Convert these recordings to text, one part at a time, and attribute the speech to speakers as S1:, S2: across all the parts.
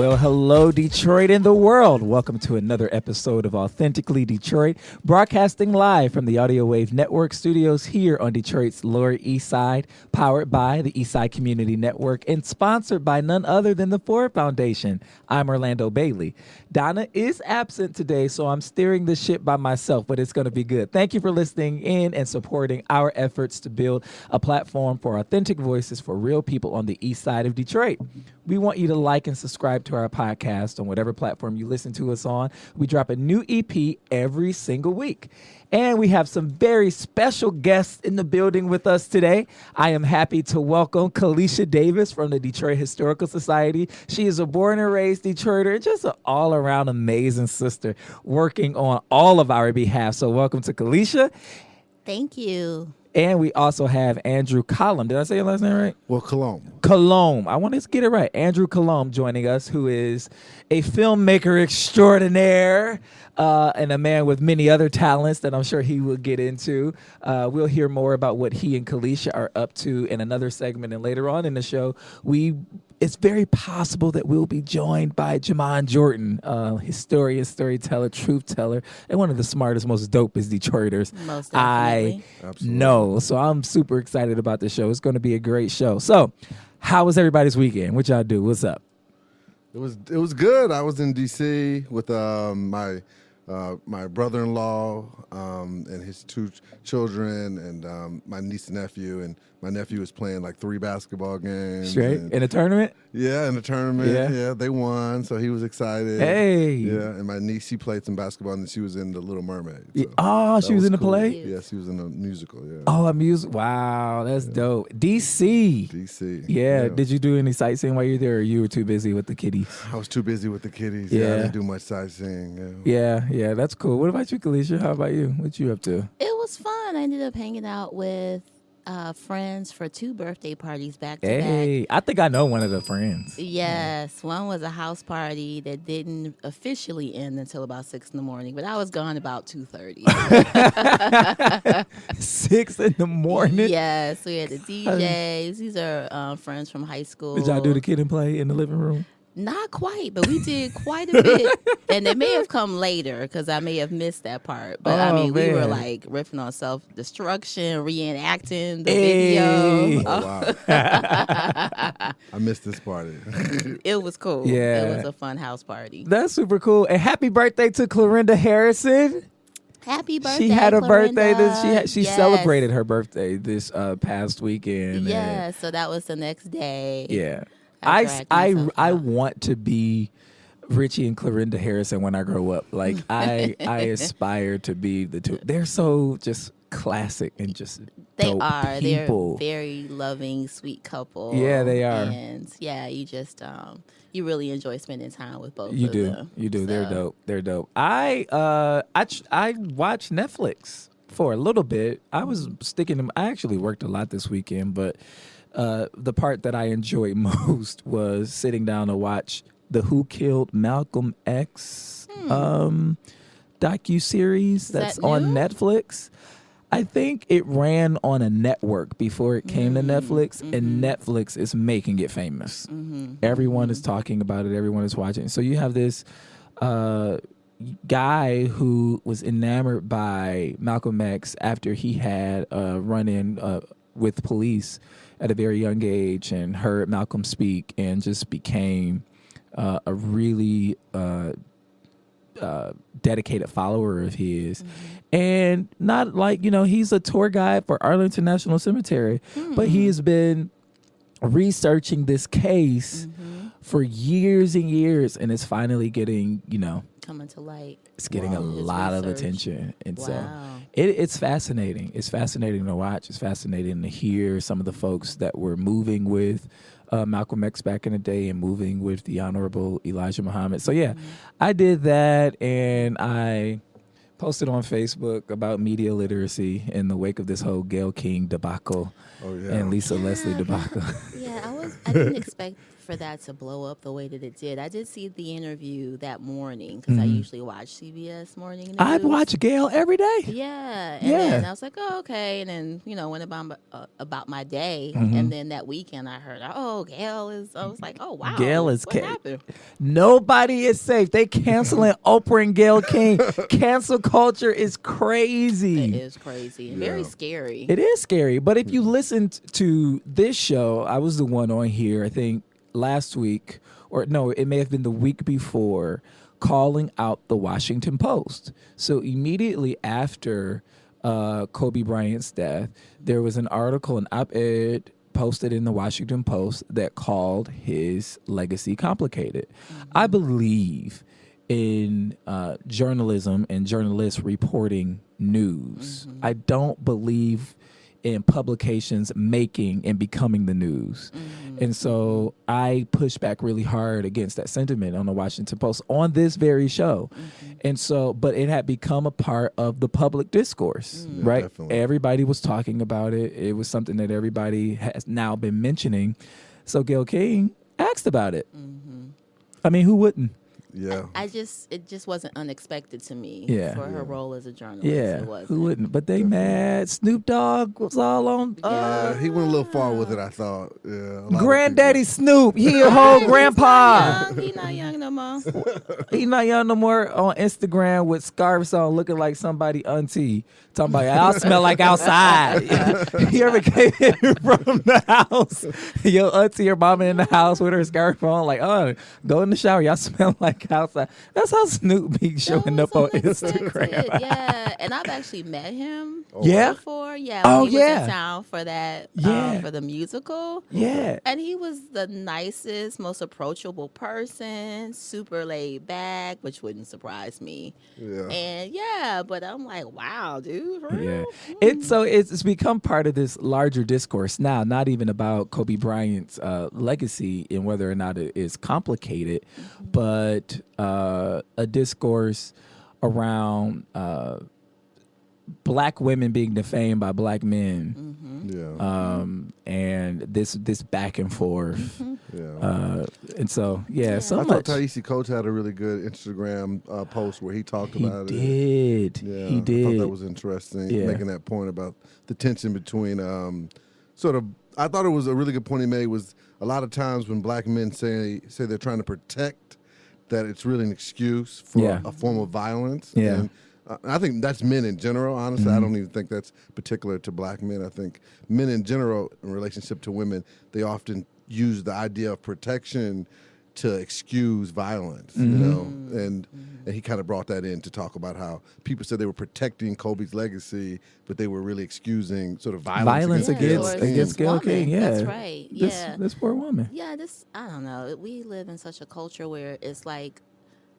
S1: Well, hello, Detroit and the world. Welcome to another episode of Authentically Detroit, broadcasting live from the Audio Wave Network studios here on Detroit's Lower East Side, powered by the East Side Community Network and sponsored by none other than the Ford Foundation. I'm Orlando Bailey. Donna is absent today, so I'm steering the ship by myself, but it's going to be good. Thank you for listening in and supporting our efforts to build a platform for authentic voices for real people on the East Side of Detroit. We want you to like and subscribe to our podcast on whatever platform you listen to us on. We drop a new EP every single week. And we have some very special guests in the building with us today. I am happy to welcome Kalisha Davis from the Detroit Historical Society. She is a born and raised Detroiter and just an all-around amazing sister working on all of our behalf. So welcome to Kalisha.
S2: Thank you.
S1: And we also have Andrew Colum. Did I say your last name right?
S3: Well, Colom.
S1: Colom. I want to get it right. Andrew Colum joining us, who is a filmmaker extraordinaire and a man with many other talents that I'm sure he will get into. We'll hear more about what he and Kalisha are up to in another segment. And later on in the show, it's very possible that we'll be joined by Jamon Jordan, historian, storyteller, truth teller, and one of the smartest, most dopest Detroiters
S2: Most definitely.
S1: I know. So I'm super excited about the show. It's going to be a great show. So how was everybody's weekend? What y'all do? What's up?
S3: It was good. I was in D.C. with my brother-in-law and his two children and my niece and nephew. And my nephew was playing like 3 basketball games.
S1: Straight? In a tournament?
S3: Yeah, in the tournament.
S1: Yeah.
S3: Yeah, they won, so he was excited.
S1: Hey.
S3: Yeah, and my niece, she played some basketball, and she was in The Little Mermaid.
S1: Yeah.
S3: So
S1: Oh, she was in the
S3: cool.
S1: play?
S3: Yeah, she was in a musical, yeah.
S1: Oh, a music. Wow, that's dope. D.C.
S3: D.C.
S1: Yeah. Did you do any sightseeing while you were there, or you were too busy with the kiddies?
S3: I was too busy with the kiddies.
S1: Yeah.
S3: I didn't do much sightseeing. Yeah.
S1: Yeah, that's cool. What about you, Kalisha? How about you? What you up to?
S2: It was fun. I ended up hanging out with friends for 2 birthday parties back to
S1: Hey,
S2: back.
S1: I think I know one of the friends.
S2: Yes, one was a house party that didn't officially end until about 6 in the morning, but I was gone about 2:30.
S1: 6 in the morning?
S2: Yes, we had the DJs. These are friends from high school.
S1: Did y'all do the kid and play in the living room?
S2: Not quite, but we did quite a bit. And it may have come later because I may have missed that part. But I
S1: Oh,
S2: mean, we were
S1: man.
S2: like riffing on self-destruction, reenacting the
S1: Hey.
S2: video.
S3: Oh, wow. I missed this party.
S2: It was cool.
S1: Yeah.
S2: It was a fun house party.
S1: That's super cool. And happy birthday to Clorinda Harrison.
S2: Happy birthday,
S1: She had her birthday.
S2: Clorinda.
S1: She
S2: Yes.
S1: celebrated her birthday this past weekend.
S2: Yeah, so that was the next day.
S1: Yeah.
S2: I dragged myself
S1: I
S2: out.
S1: want to be Richie and Clorinda Harrison when I grow up. Like I aspire to be the two. They're so just classic and just
S2: They
S1: dope
S2: are.
S1: people.
S2: They're very loving, sweet couple.
S1: Yeah, they are.
S2: And yeah, you just you really enjoy spending time with both
S1: You
S2: of
S1: do.
S2: them.
S1: You do. They're
S2: So,
S1: dope. They're dope. I watched Netflix for a little bit. I was I actually worked a lot this weekend, but the part that I enjoyed most was sitting down to watch the Who Killed Malcolm X docuseries that's
S2: that
S1: on
S2: new?
S1: Netflix. I think it ran on a network before it came to Netflix, and Netflix is making it famous. Everyone is talking about it. Everyone is watching. So you have this guy who was enamored by Malcolm X after he had a run-in with police at a very young age and heard Malcolm speak and just became a really dedicated follower of his. And not like, he's a tour guide for Arlington National Cemetery, but he has been researching this case for years and years, and it's finally getting,
S2: coming to light.
S1: it's getting a
S2: His
S1: lot of
S2: research.
S1: attention. And so
S2: Wow.
S1: it's fascinating. It's fascinating to watch. It's fascinating to hear some of the folks that were moving with Malcolm X back in the day and moving with the Honorable Elijah Muhammad. So, yeah, I did that, and I posted on Facebook about media literacy in the wake of this whole Gayle King debacle
S3: Oh, yeah.
S1: and Lisa Leslie debacle.
S2: Yeah, I didn't expect for that to blow up the way that it did. I did see the interview that morning because I usually watch CBS morning news.
S1: I watch Gail every day.
S2: Yeah, and
S1: Yeah.
S2: then I was like, oh, okay, and then went about my day, and then that weekend I heard, oh, Gail is. I was like, oh wow,
S1: Gail is
S2: what happened?
S1: Nobody is safe. They canceling Oprah and Gail King. Cancel culture is crazy.
S2: It is crazy, very scary.
S1: It is scary. But if you listened to this show, I was the one on here, I think last week, or no, it may have been the week before, calling out the Washington Post. So immediately after Kobe Bryant's death, there was an article, an op-ed posted in the Washington Post that called his legacy complicated. I believe in journalism and journalists reporting news. I don't believe in publications making and becoming the news. And so I push back really hard against that sentiment on the Washington Post on this very show. And so, but it had become a part of the public discourse, right?
S3: Definitely.
S1: Everybody was talking about it. It was something that everybody has now been mentioning. So Gayle King asked about it. I mean, who wouldn't?
S3: Yeah.
S2: It just wasn't unexpected to me for her role as a journalist.
S1: Yeah,
S2: It wasn't.
S1: who wouldn't? But they mad. Snoop Dogg was all on.
S3: He went a little far with it, I thought. Yeah, a lot of
S1: Granddaddy
S3: people-
S1: Snoop, he a whole grandpa.
S2: He's not young no more.
S1: He not young no more on Instagram with scarves on, looking like somebody auntie. Talking about, y'all smell like outside. You ever came in from the house? Your auntie or mama in the house with her scarf on, like, oh, go in the shower. Y'all smell like outside. That's how Snoop be showing up on Instagram.
S2: Yeah, and I've actually met him
S1: Yeah?
S2: before. Yeah,
S1: Oh,
S2: when he was
S1: yeah.
S2: in town for that,
S1: Yeah.
S2: for the musical.
S1: Yeah.
S2: And he was the nicest, most approachable person, super laid back, which wouldn't surprise me.
S3: Yeah.
S2: And but I'm like, wow, dude, for
S1: Yeah,
S2: real?
S1: it's become part of this larger discourse now, not even about Kobe Bryant's legacy and whether or not it is complicated, but a discourse around black women being defamed by black men,
S3: Yeah.
S1: and this back and forth,
S3: Yeah.
S1: and so so
S3: I thought
S1: much.
S3: Taisi Coates had a really good Instagram post where he talked about it.
S1: He
S3: Yeah,
S1: did.
S3: I thought that was interesting,
S1: Yeah.
S3: making that point about the tension between I thought it was a really good point he made was a lot of times when black men say they're trying to protect, that it's really an excuse for
S1: Yeah.
S3: a form of violence.
S1: Yeah.
S3: And I think that's men in general, honestly. I don't even think that's particular to black men. I think men in general, in relationship to women, they often use the idea of protection to excuse violence, you know? And he kind of brought that in to talk about how people said they were protecting Kobe's legacy, but they were really excusing sort of violence
S1: against
S2: this
S1: Gayle
S2: woman.
S1: King. Yeah,
S2: That's right. Yeah.
S1: This poor woman.
S2: Yeah, I don't know. We live in such a culture where it's like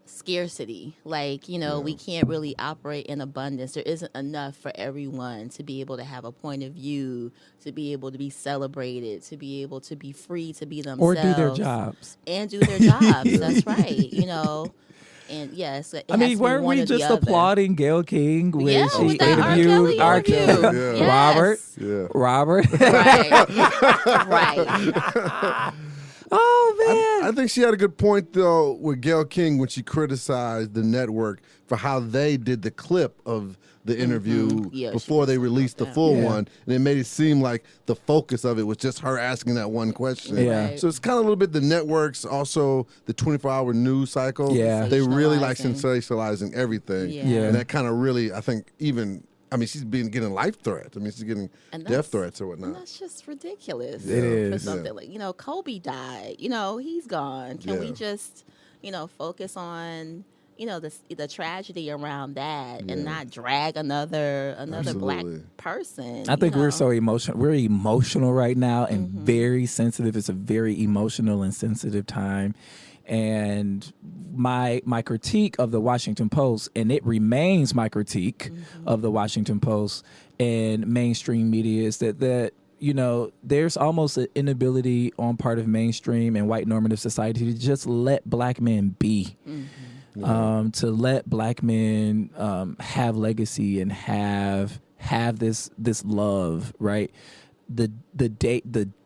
S2: scarcity. Like, we can't really operate in abundance. There isn't enough for everyone to be able to have a point of view, to be able to be celebrated, to be able to be free to be themselves.
S1: Or do their jobs.
S2: And do their jobs. That's right. And yes,
S1: I mean, weren't we just applauding Gayle King when
S2: Yeah,
S1: she
S2: with that R.
S1: interviewed
S2: Kelly
S1: R.
S2: interview.
S1: Kelly?
S3: Yeah.
S1: Robert?
S3: Yeah.
S1: Robert?
S2: Right.
S1: Oh, man.
S3: I think she had a good point, though, with Gayle King when she criticized the network for how they did the clip of the interview
S2: Yeah,
S3: before they released the full
S1: Yeah.
S3: one. And it made it seem like the focus of it was just her asking that one question.
S1: Yeah.
S2: Right.
S3: So it's kind of a little bit the networks, also the 24-hour news cycle.
S1: Yeah.
S3: They really like
S2: Sensationalizing.
S3: sensationalizing everything.
S2: Yeah.
S1: Yeah.
S3: And that kind of really, I think, she's been getting life threats. I mean, she's getting
S2: And
S3: death
S2: that's-
S3: threats or
S2: And
S3: whatnot.
S2: that's just ridiculous.
S1: It
S2: For
S1: is.
S2: something like, Kobe died. He's gone. Can we
S3: Yeah.
S2: just, focus on, the tragedy around that and not drag another black
S3: Absolutely.
S2: person?
S1: I think we're so emotional. We're emotional right now and very sensitive. It's a very emotional and sensitive time. And my critique of the Washington Post, and it remains my critique of the Washington Post and mainstream media, is that there's almost an inability on part of mainstream and white normative society to just let black men be. To let black men have legacy and have this love, right?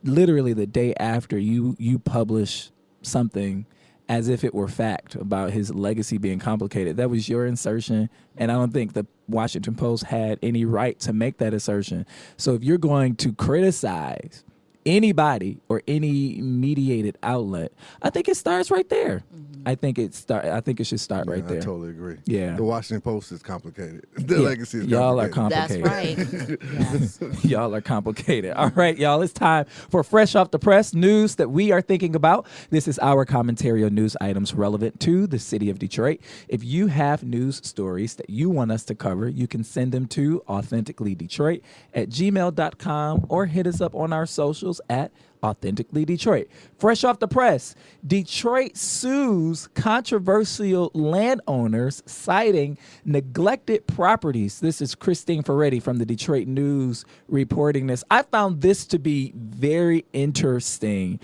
S1: Literally the day after you publish something as if it were fact about his legacy being complicated. That was your insertion, and I don't think the Washington Post had any right to make that assertion. So if you're going to criticize anybody or any mediated outlet, I think it starts right there. I think it should start right there.
S3: I totally agree.
S1: Yeah.
S3: The Washington Post is complicated. The legacy is
S1: y'all
S3: complicated.
S1: are complicated.
S2: That's right. Yes.
S1: Y'all are complicated. All right, y'all. It's time for Fresh Off the Press news that we are thinking about. This is our commentary on news items relevant to the city of Detroit. If you have news stories that you want us to cover, you can send them to authenticallydetroit@gmail.com or hit us up on our socials at Authentically Detroit. Fresh off the press, Detroit sues controversial landowners citing neglected properties. This is Christine Ferretti from the Detroit News reporting this. I found this to be very interesting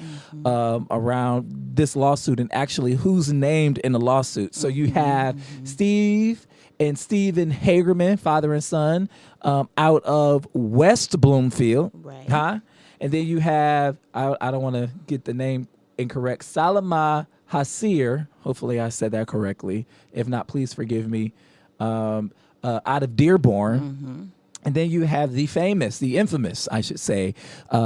S1: around this lawsuit and actually who's named in the lawsuit. So you have Steve and Stephen Hagerman, father and son, out of West Bloomfield.
S2: Right.
S1: Huh? And then you have, I don't want to get the name incorrect, Salama Hasir. Hopefully I said that correctly. If not, please forgive me. Out of Dearborn. And then you have the infamous, I should say,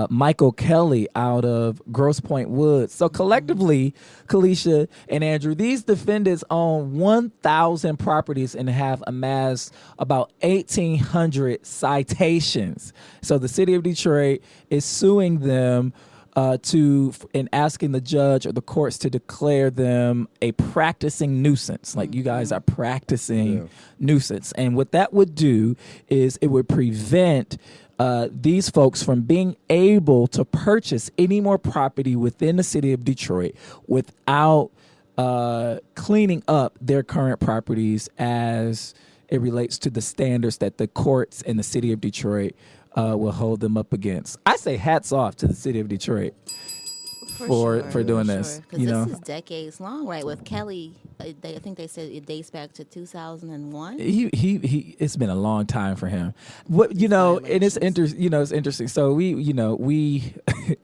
S1: Michael Kelly out of Grosse Pointe Woods. So collectively, Kalisha and Andrew, these defendants own 1,000 properties and have amassed about 1,800 citations. So the city of Detroit is suing them and asking the judge or the courts to declare them a practicing nuisance. Like, you guys are practicing nuisance. And what that would do is it would prevent these folks from being able to purchase any more property within the city of Detroit without cleaning up their current properties as it relates to the standards that the courts in the city of Detroit will hold them up against. I say hats off to the city of Detroit for doing this.
S2: Because this is decades long, right? With Kelly, I think they said it dates back to 2001.
S1: He it's been a long time for him. And it's it's interesting. So we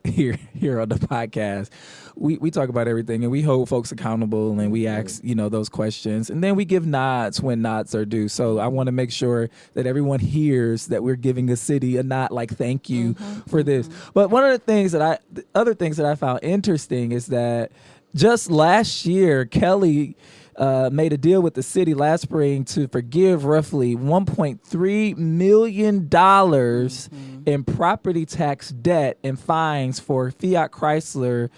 S1: here on the podcast, we talk about everything and we hold folks accountable and we ask, those questions, and then we give nods when nods are due. So I want to make sure that everyone hears that we're giving the city a nod, like thank you for this. But one of the other things that I found interesting is that just last year, Kelly made a deal with the city last spring to forgive roughly $1.3 million in property tax debt and fines for Fiat Chrysler,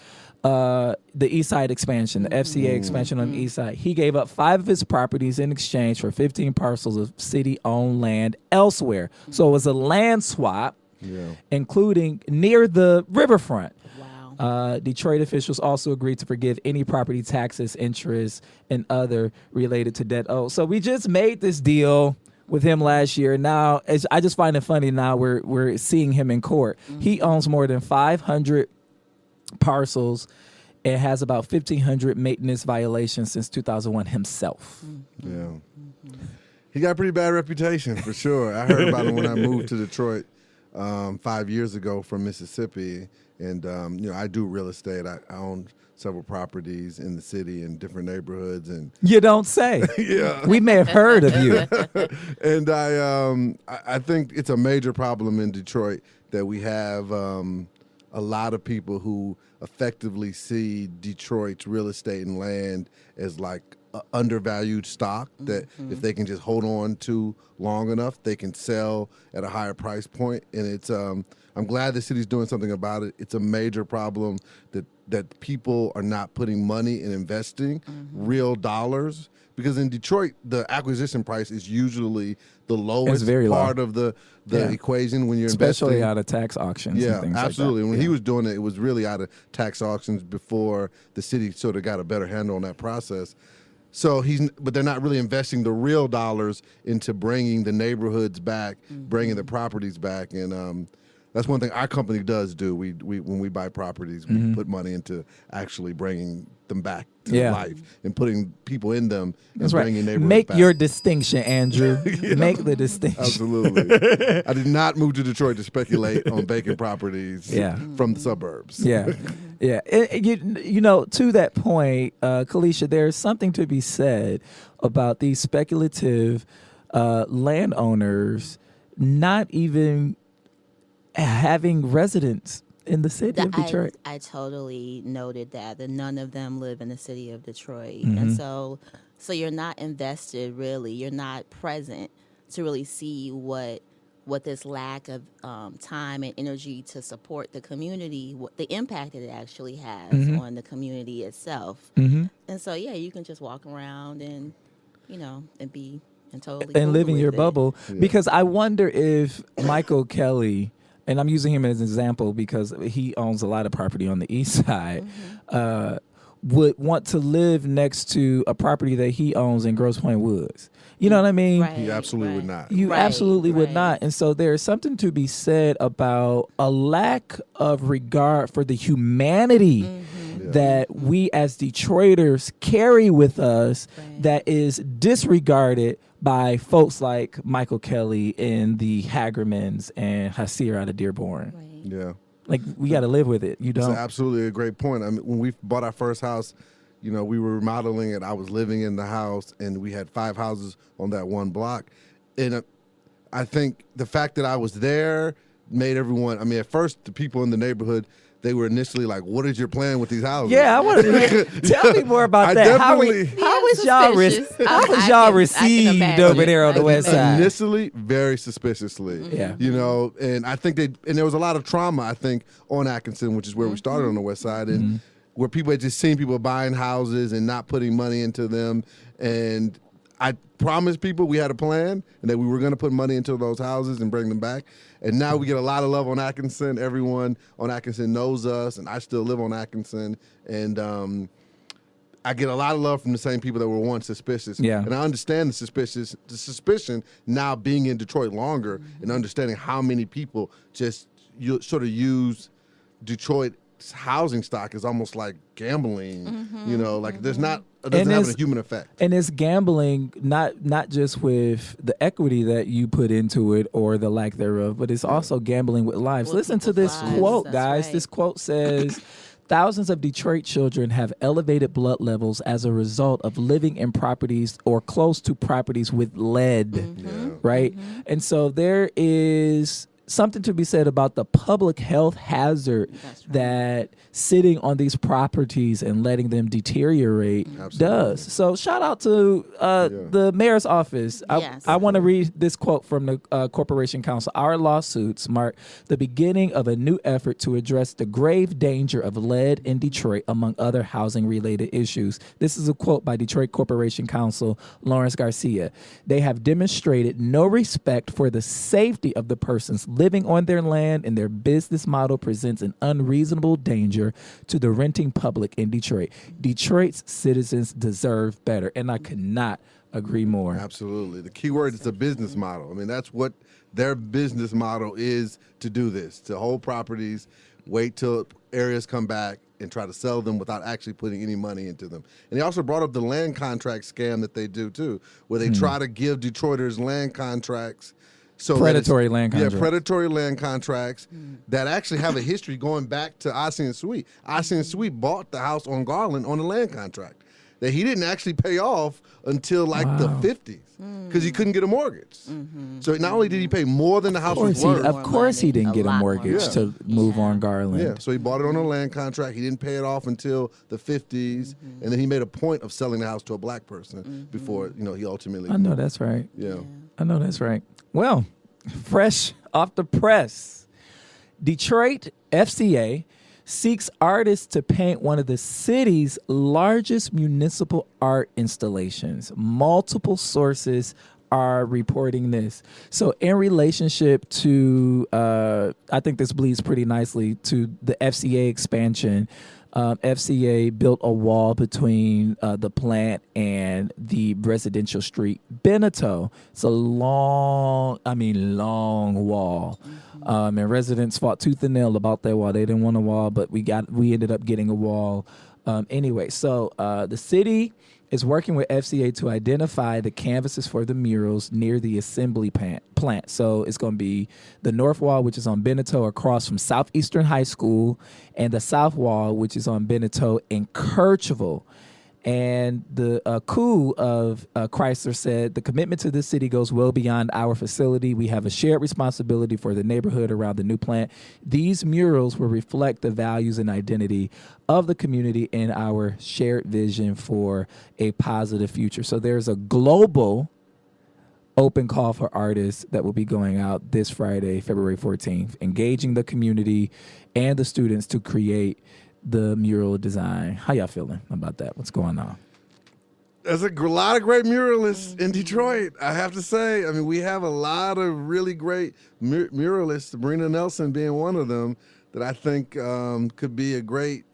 S1: the East Side expansion, the FCA expansion on the East Side. He gave up 5 of his properties in exchange for 15 parcels of city-owned land elsewhere. So it was a land swap, including near the riverfront. Detroit officials also agreed to forgive any property taxes, interest, and other related to debt owed. So we just made this deal with him last year. Now, I just find it funny now we're seeing him in court. He owns more than 500 parcels and has about 1,500 maintenance violations since 2001 himself.
S3: Yeah. He got a pretty bad reputation, for sure. I heard about him when I moved to Detroit 5 years ago from Mississippi. And, I do real estate. I own several properties in the city in different neighborhoods. And
S1: you don't say.
S3: Yeah.
S1: We may have heard of you.
S3: And I think it's a major problem in Detroit that we have a lot of people who effectively see Detroit's real estate and land as like undervalued stock that if they can just hold on to long enough, they can sell at a higher price point. And it's I'm glad the city's doing something about it. It's a major problem that people are not putting money and investing real dollars, because in Detroit the acquisition price is usually the lowest part of the equation when you're
S1: especially
S3: investing.
S1: out of tax auctions.
S3: Yeah,
S1: and things
S3: absolutely.
S1: Like that.
S3: When he was doing it, it was really out of tax auctions before the city sort of got a better handle on that process. So but they're not really investing the real dollars into bringing the neighborhoods back, bringing the properties back, and that's one thing our company does do. We when we buy properties, we put money into actually bringing them back to life and putting people in them and bringing neighborhoods
S1: Make
S3: back.
S1: your distinction, Andrew. Make the distinction.
S3: Absolutely. I did not move to Detroit to speculate on vacant properties from the suburbs.
S1: Yeah. Yeah, you know, to that point, Kalisha, there's something to be said about these speculative landowners not even having residents in the city of Detroit.
S2: I totally noted that none of them live in the city of Detroit,
S1: Mm-hmm.
S2: and so you're not invested really. You're not present to really see what this lack of time and energy to support the community, what the impact that it actually has
S1: Mm-hmm.
S2: on the community itself.
S1: Mm-hmm.
S2: And so yeah, you can just walk around and and be and totally
S1: And
S2: cool
S1: live in
S2: with
S1: your
S2: it.
S1: bubble, because I wonder if Michael Kelly, and I'm using him as an example because he owns a lot of property on the east side, would want to live next to a property that he owns in Grosse Pointe Woods. You know what I mean?
S2: Right,
S3: He absolutely would
S2: right.
S3: not.
S1: You
S2: Right,
S1: absolutely would
S2: right.
S1: not. And so there's something to be said about a lack of regard for the humanity that we as Detroiters carry with us
S2: Right.
S1: that is disregarded by folks like Michael Kelly and the Hagermans and Hasir out of Dearborn.
S2: Right.
S3: Yeah.
S1: Like, we got to live with it. You
S3: It's
S1: don't.
S3: absolutely a great point. I mean, when we bought our first house, we were remodeling it. I was living in the house, and we had 5 houses on that one block. And I think the fact that I was there made everyone. I mean, at first, the people in the neighborhood, they were initially like, "What is your plan with these houses?"
S1: Yeah, I want to tell me more about
S3: I
S1: that. How
S3: definitely-
S1: was y'all
S2: Suspicious.
S1: how was
S2: I
S1: y'all
S2: can
S1: received
S2: imagine.
S1: over there on
S2: I
S1: the
S2: can
S1: west
S2: imagine.
S1: side?
S3: Initially, very suspiciously.
S1: Yeah.
S3: And I think and there was a lot of trauma, I think, on Atkinson, which is where we started on the west side, and where people had just seen people buying houses and not putting money into them. And I promised people we had a plan and that we were going to put money into those houses and bring them back. And now we get a lot of love on Atkinson. Everyone on Atkinson knows us, and I still live on Atkinson. And I get a lot of love from the same people that were once suspicious.
S1: Yeah.
S3: And I understand the suspicion now being in Detroit longer and understanding how many people just sort of use Detroit's housing stock as almost like gambling. Like it doesn't have a human effect.
S1: And it's gambling not just with the equity that you put into it or the lack thereof, but it's also gambling with lives.
S2: With
S1: Listen to
S2: people's
S1: this
S2: lives,
S1: quote,
S2: that's
S1: guys.
S2: right.
S1: This quote says, "Thousands of Detroit children have elevated blood levels as a result of living in properties or close to properties with lead." Right? And so there is something to be said about the public health hazard
S2: That's right.
S1: that sitting on these properties and letting them deteriorate does. So shout out to the mayor's office.
S2: Yes.
S1: I want to read this quote from the Corporation Council. "Our lawsuits mark the beginning of a new effort to address the grave danger of lead in Detroit, among other housing-related issues." This is a quote by Detroit Corporation Counsel Lawrence Garcia. "They have demonstrated no respect for the safety of the persons living on their land, and their business model presents an unreasonable danger to the renting public in Detroit. Detroit's citizens deserve better." And I could not agree more.
S3: Absolutely. The key word is a business model. I mean, that's what their business model is, to do this, to hold properties, wait till areas come back, and try to sell them without actually putting any money into them. And he also brought up the land contract scam that they do, too, where they try to give Detroiters land contracts. So
S1: Predatory land contracts.
S3: Yeah, predatory land contracts that actually have a history going back to Ossian Sweet. Ossian Sweet bought the house on Garland on a land contract that he didn't actually pay off until like the 50s because he couldn't get a mortgage. So not only did he pay more than the house was worth.
S1: Of course he didn't
S2: A
S1: get a
S2: lot more
S1: mortgage
S2: money.
S1: to move on Garland.
S3: Yeah, so he bought it on a land contract. He didn't pay it off until the 50s, and then he made a point of selling the house to a black person before he ultimately.
S1: I know that's right.
S3: Yeah.
S1: I know that's right. Well, fresh off the press, Detroit FCA seeks artists to paint one of the city's largest municipal art installations. Multiple sources are reporting this. So in relationship to, I think this bleeds pretty nicely to the FCA expansion. FCA built a wall between the plant and the residential street Beneteau. It's a long wall. And residents fought tooth and nail about that wall. They didn't want a wall, but we ended up getting a wall anyway. So the city is working with FCA to identify the canvases for the murals near the assembly plant. So it's going to be the North Wall, which is on Beneteau across from Southeastern High School, and the South Wall, which is on Beneteau in Kercheval. And the coup of Chrysler said, the commitment to this city goes well beyond our facility. We have a shared responsibility for the neighborhood around the new plant. These murals will reflect the values and identity of the community and our shared vision for a positive future. So there's a global open call for artists that will be going out this Friday, February 14th, engaging the community and the students to create the mural design. How y'all feeling about that? What's going on?
S3: There's a lot of great muralists in Detroit, I have to say. I mean, we have a lot of really great muralists, Sabrina Nelson being one of them, that I think could be a great,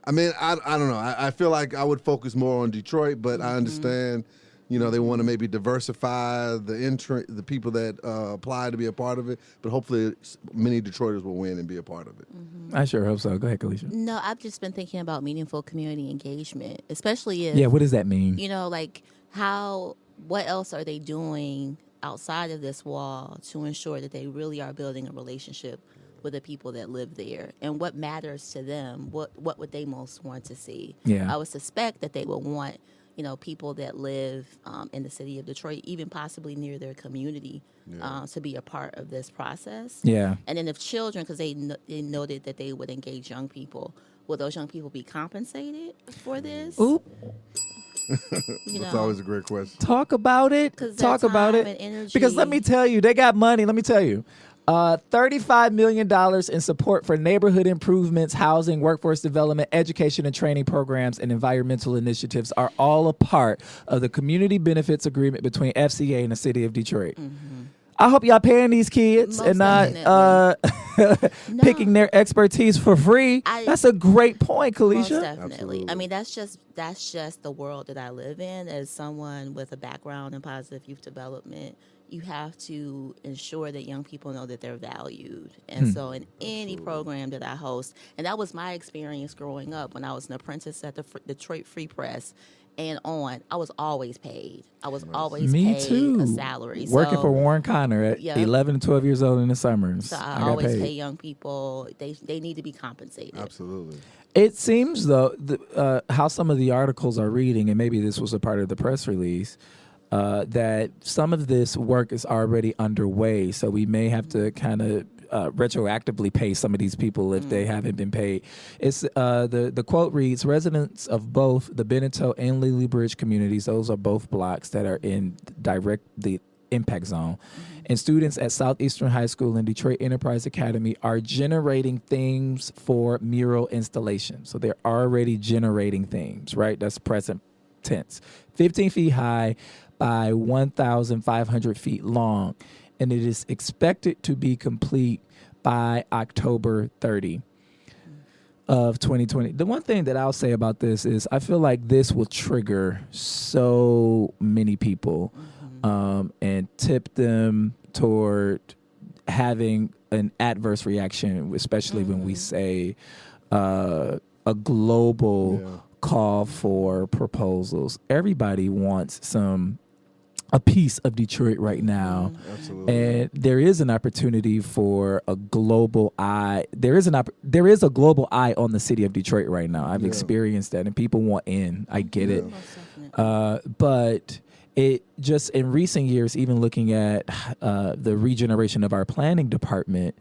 S3: I mean, I don't know. I feel like I would focus more on Detroit, but I understand, you know, they want to maybe diversify the people that apply to be a part of it, but hopefully many Detroiters will win and be a part of it.
S1: I sure hope so. Go ahead, Kalisha.
S2: No, I've just been thinking about meaningful community engagement, especially if,
S1: Yeah, what does that mean?
S2: you know, like what else are they doing outside of this wall to ensure that they really are building a relationship with the people that live there, and what matters to them? What would they most want to see?
S1: Yeah.
S2: I would suspect that they would want, you know, people that live in the city of Detroit, even possibly near their community, to be a part of this process.
S1: Yeah.
S2: And then if children, because they noted that they would engage young people, will those young people be compensated for this?
S1: Oop.
S2: You
S3: That's
S2: know,
S3: always a great question.
S1: Talk about it.
S2: 'Cause
S1: Talk
S2: their
S1: about
S2: time
S1: it.
S2: and energy-
S1: Because let me tell you, they got money. Let me tell you. $35 million in support for neighborhood improvements, housing, workforce development, education and training programs, and environmental initiatives are all a part of the community benefits agreement between FCA and the city of Detroit. I hope y'all paying these kids
S2: Most
S1: and not
S2: definitely.
S1: picking their expertise for free. That's a great point,
S2: Most
S1: Kalisha.
S2: definitely.
S3: Absolutely.
S2: I mean, that's just the world that I live in. As someone with a background in positive youth development, you have to ensure that young people know that they're valued. And so in any program that I host, and that was my experience growing up when I was an apprentice at the Detroit Free Press and on, I was always paid. I was always
S1: Me
S2: paid
S1: too.
S2: a salary.
S1: Working
S2: So-
S1: for Warren Connor at
S2: Yeah.
S1: 11 and 12 years old in the summers.
S2: So I
S1: got
S2: always
S1: paid.
S2: pay young people. They need to be compensated.
S3: Absolutely.
S1: It seems, though, how some of the articles are reading, and maybe this was a part of the press release, that some of this work is already underway. So we may have to kind of retroactively pay some of these people if they haven't been paid. It's the quote reads, residents of both the Beneteau and Lily Bridge communities, those are both blocks that are in the impact zone, and students at Southeastern High School and Detroit Enterprise Academy are generating themes for mural installation. So they're already generating themes, right? That's present tense. 15 feet high by 1,500 feet long, and it is expected to be complete by October 30 of 2020. The one thing that I'll say about this is I feel like this will trigger so many people and tip them toward having an adverse reaction, especially when we say a global call for proposals. Everybody wants a piece of Detroit right now.
S3: Absolutely.
S1: And there is an opportunity for a global eye. There is a global eye on the city of Detroit right now. I've experienced that, and people want in. I get it.
S2: Most definitely.
S1: But it just in recent years, even looking at the regeneration of our planning department,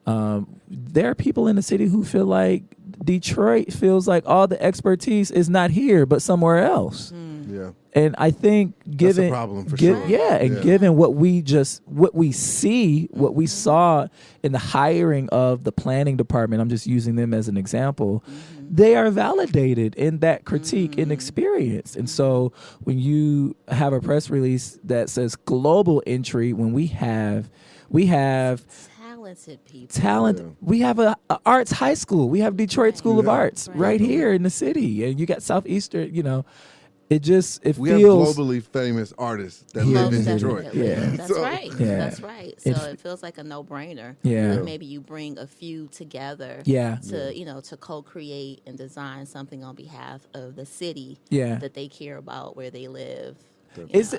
S1: there are people in the city who feel like Detroit feels like all the expertise is not here, but somewhere else.
S3: Yeah.
S1: And I think given
S3: That's a problem for sure.
S1: Given what we see, what we saw in the hiring of the planning department, I'm just using them as an example, they are validated in that critique and experience. And so when you have a press release that says global entry, when we have
S2: Talented people.
S1: talent. We have a arts high school. We have Detroit School of
S3: Yeah.
S1: Arts right here in the city, and you got Southeastern. it
S3: We have
S1: feels
S3: globally famous artists that
S1: Here
S3: live
S1: in
S3: in
S1: the city.
S3: Detroit.
S1: Yeah.
S2: That's
S3: So-
S2: right.
S1: Yeah.
S2: That's right. So
S1: It-
S2: it feels like a no-brainer.
S1: Yeah.
S2: that maybe you bring a few together.
S1: Yeah.
S2: To co-create and design something on behalf of the city.
S1: Yeah.
S2: That they care about, where they live.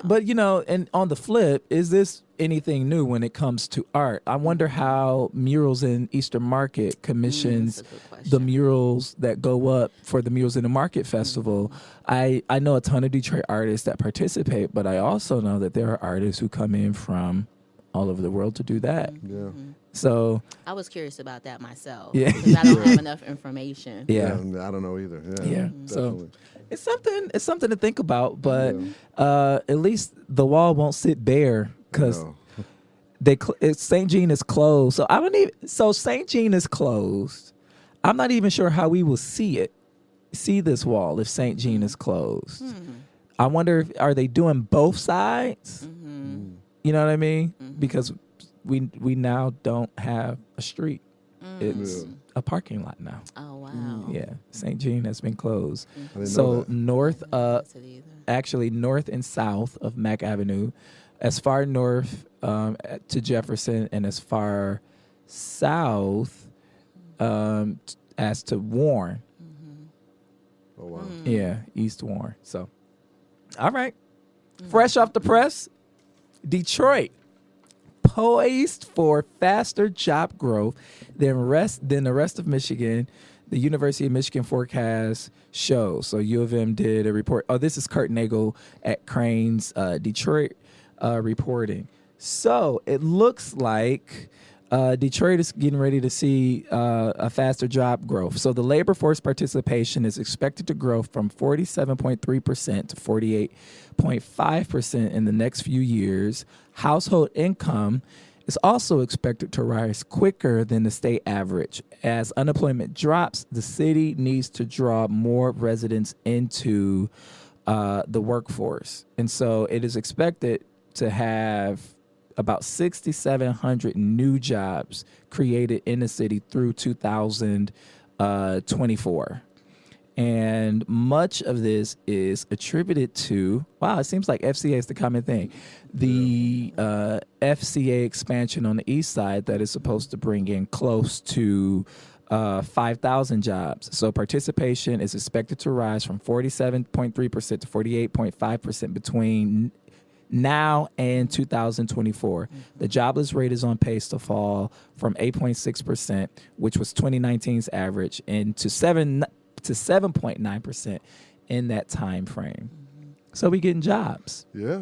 S1: But and on the flip, is this anything new when it comes to art? I wonder how Murals in Eastern Market commissions
S2: That's a good question.
S1: the murals that go up for the Murals in the Market Festival. I know a ton of Detroit artists that participate, but I also know that there are artists who come in from all over the world to do that.
S3: Yeah.
S1: So
S2: I was curious about that myself.
S1: Yeah.
S2: Because I don't have enough information.
S1: yeah.
S3: I don't know either. Yeah.
S1: Yeah. So
S3: Definitely.
S1: it's something to think about, but at least the wall won't sit bare because
S3: No.
S1: St. Jean is closed. So I don't even. So St. Jean is closed. I'm not even sure how we will see this wall if St. Jean is closed. I wonder if are they doing both sides? You know what I mean? Because we now don't have a street. It's a parking lot now.
S2: Oh, wow.
S1: Yeah, St. Jean has been closed.
S3: I didn't know
S1: So
S3: that.
S1: north,
S2: That's it either.
S1: actually north and south of Mack Avenue, as far north to Jefferson, and as far south as to Warren.
S3: Oh wow.
S1: Yeah, East Warren. So, all right. Fresh off the press, Detroit poised for faster job growth than the rest of Michigan. The University of Michigan forecast shows. So U of M did a report. Oh, this is Kurt Nagel at Crane's Detroit reporting. So it looks like Detroit is getting ready to see a faster job growth. So the labor force participation is expected to grow from 47.3% to 48.5% in the next few years. Household income is also expected to rise quicker than the state average. As unemployment drops, the city needs to draw more residents into the workforce. And so it is expected to have about 6,700 new jobs created in the city through 2024. And much of this is attributed to, wow, it seems like FCA is the common thing. The FCA expansion on the east side that is supposed to bring in close to 5,000 jobs. So participation is expected to rise from 47.3% to 48.5% between now and 2024. The jobless rate is on pace to fall from 8.6%, which was 2019's average, and to 7.9% in that time frame. So we getting jobs.
S3: Yeah.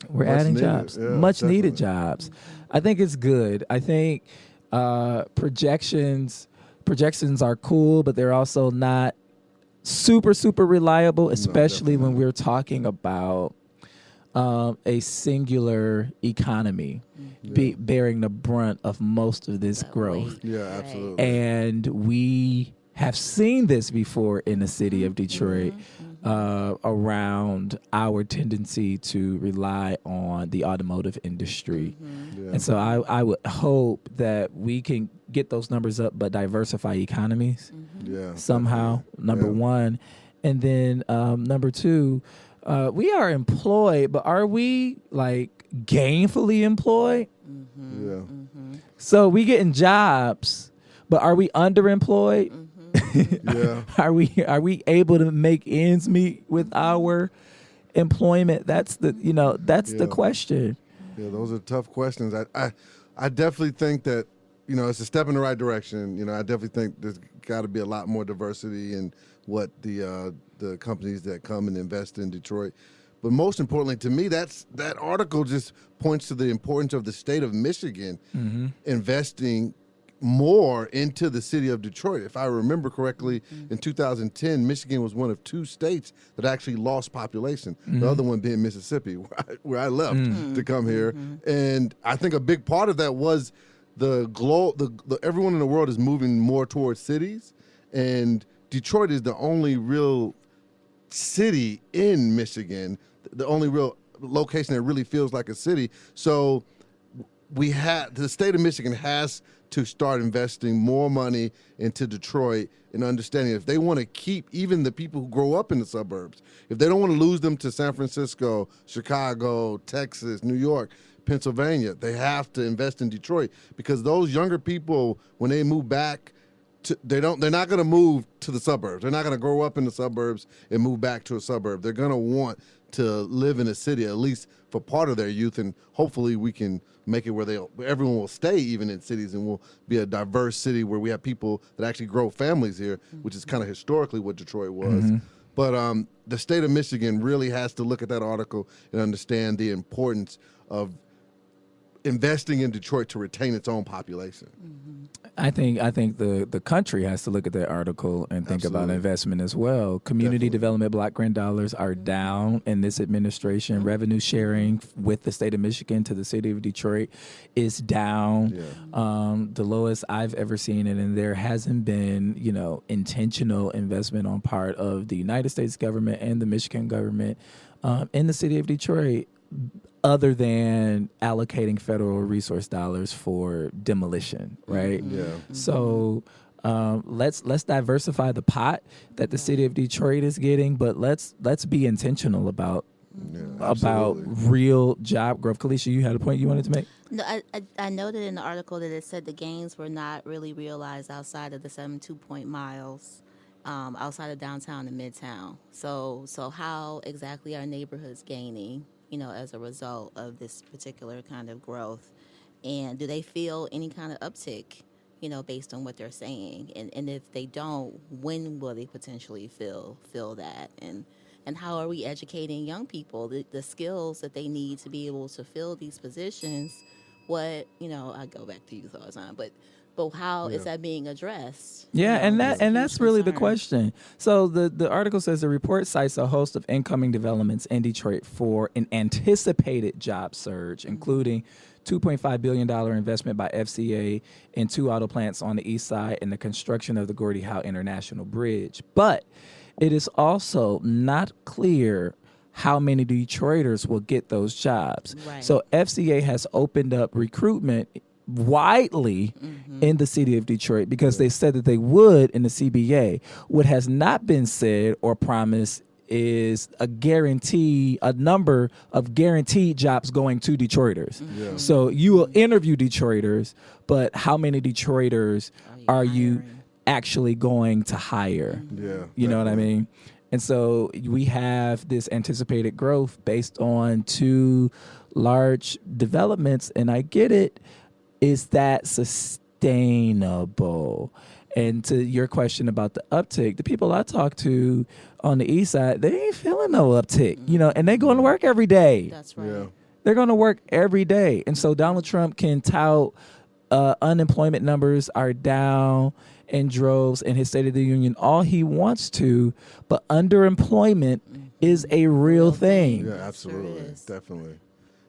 S1: We're
S3: Much
S1: adding
S3: needed.
S1: jobs.
S3: Yeah,
S1: Much needed
S3: definitely.
S1: jobs. I think it's good. I think projections are cool, but they're also not super reliable, especially when we're talking about a singular economy bearing the brunt of most of this growth.
S3: Yeah, absolutely.
S1: And we have seen this before in the city of Detroit around our tendency to rely on the automotive industry.
S3: Yeah.
S1: And so I would hope that we can get those numbers up, but diversify economies
S3: Yeah.
S1: somehow, number
S3: Yeah.
S1: one. And then number two, we are employed, but are we like gainfully employed?
S3: Yeah.
S1: So we getting jobs, but are we underemployed?
S3: Yeah.
S1: Are we able to make ends meet with our employment? That's the
S3: Yeah.
S1: question.
S3: Yeah, those are tough questions. I definitely think that, it's a step in the right direction. I definitely think there's got to be a lot more diversity in what the companies that come and invest in Detroit. But most importantly to me, that article just points to the importance of the state of Michigan investing more into the city of Detroit. If I remember correctly, in 2010, Michigan was one of two states that actually lost population. The other one being Mississippi, where I left to come here. And I think a big part of that was everyone in the world is moving more towards cities, and Detroit is the only real city in Michigan, the only real location that really feels like a city. So the state of Michigan has to start investing more money into Detroit and understanding if they want to keep even the people who grow up in the suburbs, if they don't want to lose them to San Francisco, Chicago, Texas, New York, Pennsylvania, they have to invest in Detroit, because those younger people, when they move back, they're not going to move to the suburbs. They're not going to grow up in the suburbs and move back to a suburb. They're going to want to live in a city, at least for part of their youth, and hopefully we can make it where everyone will stay even in cities, and we'll be a diverse city where we have people that actually grow families here, which is kind of historically what Detroit was. But the state of Michigan really has to look at that article and understand the importance of investing in Detroit to retain its own population.
S1: I think the country has to look at that article and think about investment as well. Community development block grant dollars are down in this administration. Revenue sharing with the state of Michigan to the city of Detroit is down, the lowest I've ever seen it, and there hasn't been, intentional investment on part of the United States government and the Michigan government in the city of Detroit, other than allocating federal resource dollars for demolition, right? So let's diversify the pot that the city of Detroit is getting, but let's be intentional about real job growth. Kalisha, you had a point you wanted to make?
S2: No, I noted in the article that it said the gains were not really realized outside of the 72 miles. Outside of downtown and midtown. So how exactly are neighborhoods gaining, as a result of this particular kind of growth? And do they feel any kind of uptick, based on what they're saying? And if they don't, when will they potentially feel that? And how are we educating young people the skills that they need to be able to fill these positions? What, I go back to you, Ossian, but how is that being addressed?
S1: Yeah, and that's really the question. So the article says the report cites a host of incoming developments in Detroit for an anticipated job surge, including $2.5 billion investment by FCA in 2 auto plants on the east side and the construction of the Gordie Howe International Bridge. But it is also not clear how many Detroiters will get those jobs. Right. So FCA has opened up recruitment widely in the city of Detroit because they said that they would in the CBA. What has not been said or promised is a number of guaranteed jobs going to Detroiters. So you will interview Detroiters, but how many Detroiters are you actually going to hire? You know what I mean? And so we have this anticipated growth based on 2 large developments, and I get it. Is that sustainable? And to your question about the uptick, the people I talk to on the east side, they ain't feeling no uptick, and they're going to work every day.
S2: That's right.
S1: They're going to work every day. And so Donald Trump can tout unemployment numbers are down in droves in his State of the Union all he wants to, but underemployment is a real thing.
S3: Yeah, absolutely. Sure, definitely.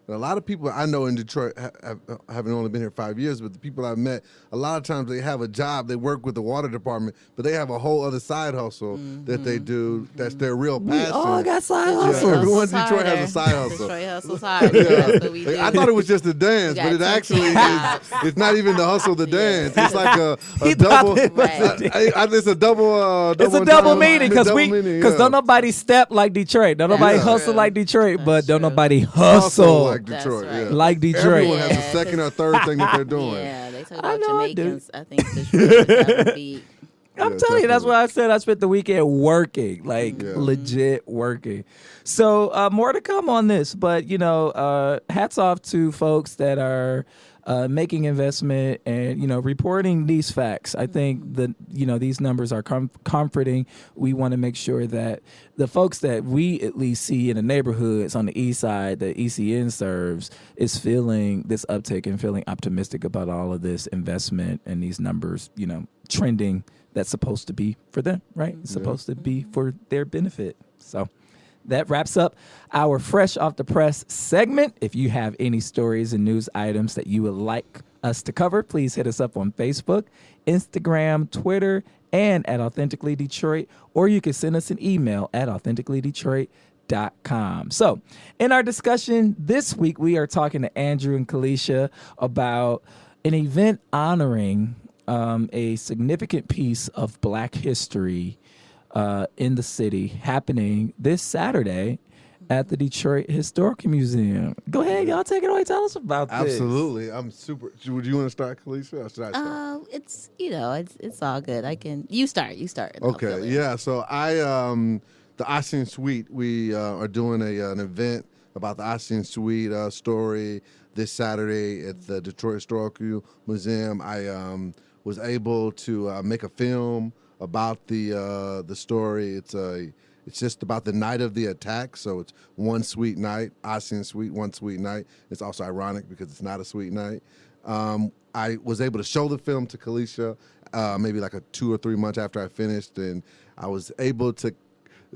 S3: And a lot of people I know in Detroit haven't only been here 5 years, but the people I've met, a lot of times they have a job, they work with the water department, but they have a whole other side hustle that they do. That's their real passion.
S1: We all got side hustles.
S3: Everyone in Detroit has a side hustle.
S2: Detroit hustles hard. That's what we do.
S3: I thought it was just a dance, but it actually is. It's not even the hustle, the dance. It's like a double. It's a double.
S1: It's a double meaning because don't nobody step like Detroit. Don't nobody hustle like Detroit, but don't nobody hustle.
S3: Like Detroit,
S2: right.
S1: Like Detroit.
S3: Everyone has a second or third thing that they're doing.
S2: Yeah, they talk about Jamaicans. I think Detroit got a beat.
S1: I'm telling you, that's why I said I spent the weekend working, legit working. So more to come on this, but hats off to folks that are making investment and reporting these facts. I think that these numbers are comforting. We want to make sure that the folks that we at least see in the neighborhoods on the east side that ECN serves is feeling this uptick and feeling optimistic about all of this investment and these numbers, trending. That's supposed to be for them, right? It's supposed to be for their benefit. So that wraps up our Fresh Off the Press segment. If you have any stories and news items that you would like us to cover, please hit us up on Facebook, Instagram, Twitter, and at Authentically Detroit, or you can send us an email at authenticallydetroit filmmaker.com. So, in our discussion this week, we are talking to Andrew and Kalisha about an event honoring a significant piece of Black history in the city happening this Saturday at the Detroit Historical Museum. Go ahead, y'all, take it away. Tell us about this.
S3: Absolutely. I'm super. Would you want to start, Kalisha, or should I start?
S2: It's all good. You start. And I'll fill
S3: Okay,
S2: in.
S3: yeah. So the Ossian Sweet, we are doing an event about the Ossian Sweet story this Saturday at the Detroit Historical Museum. I was able to make a film about the story. It's just about the night of the attack, so it's one sweet night, Ossian Sweet, one sweet night. It's also ironic because it's not a sweet night. I was able to show the film to Kalisha maybe like 2 or 3 months after I finished, and I was able to